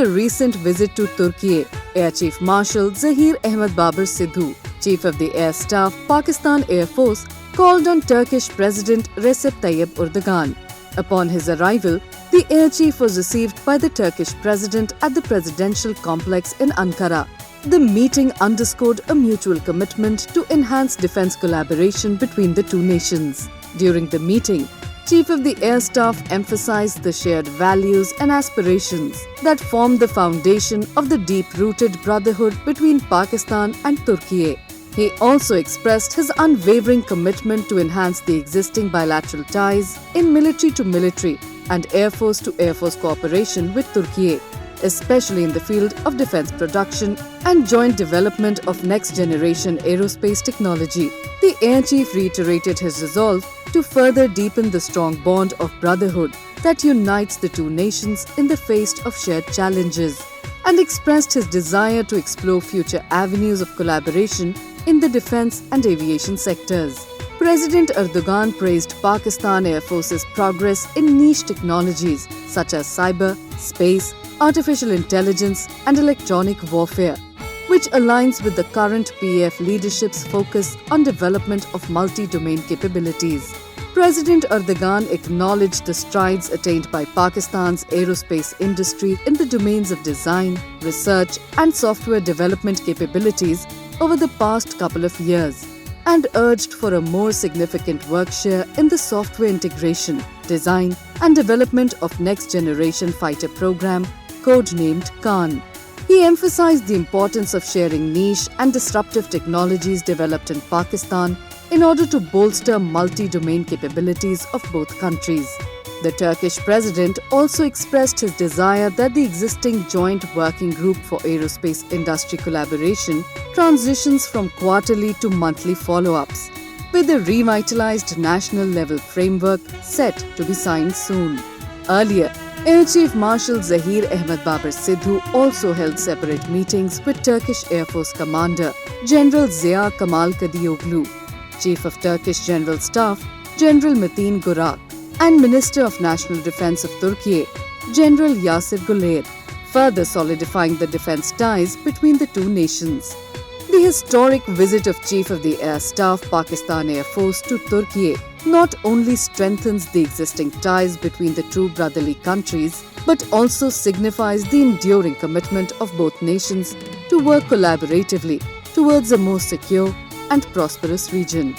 a recent visit to Turkey, Air Chief Marshal Zahir Ahmed Babar Sidhu, Chief of the Air Staff, Pakistan Air Force, called on Turkish President Recep Tayyip Erdogan. Upon his arrival, the Air Chief was received by the Turkish President at the Presidential Complex in Ankara. The meeting underscored a mutual commitment to enhance defence collaboration between the two nations. During the meeting, Chief of the Air Staff emphasized the shared values and aspirations that form the foundation of the deep-rooted brotherhood between Pakistan and Turkey. He also expressed his unwavering commitment to enhance the existing bilateral ties in military-to-military and Air Force-to-Air Force cooperation with Turkey, especially in the field of defence production and joint development of next-generation aerospace technology. The Air Chief reiterated his resolve to further deepen the strong bond of brotherhood that unites the two nations in the face of shared challenges, and expressed his desire to explore future avenues of collaboration in the defence and aviation sectors. President Erdogan praised Pakistan Air Force's progress in niche technologies such as cyber, space, artificial intelligence and electronic warfare, which aligns with the current PAF leadership's focus on development of multi-domain capabilities. President Erdogan acknowledged the strides attained by Pakistan's aerospace industry in the domains of design, research and software development capabilities over the past couple of years, and urged for a more significant work share in the software integration, design and development of next-generation fighter program, codenamed Khan. He emphasized the importance of sharing niche and disruptive technologies developed in Pakistan in order to bolster multi-domain capabilities of both countries. The Turkish president also expressed his desire that the existing Joint Working Group for Aerospace Industry Collaboration transitions from quarterly to monthly follow-ups, with a revitalized national-level framework set to be signed soon. Earlier, Air Chief Marshal Zahir Ahmed Babar Sidhu also held separate meetings with Turkish Air Force Commander General Ziya Kamal Kadioglu, Chief of Turkish General Staff General Metin Gurak, and Minister of National Defence of Turkey, General Yasir Guler, further solidifying the defence ties between the two nations. The historic visit of Chief of the Air Staff Pakistan Air Force to Turkey not only strengthens the existing ties between the two brotherly countries, but also signifies the enduring commitment of both nations to work collaboratively towards a more secure and prosperous region.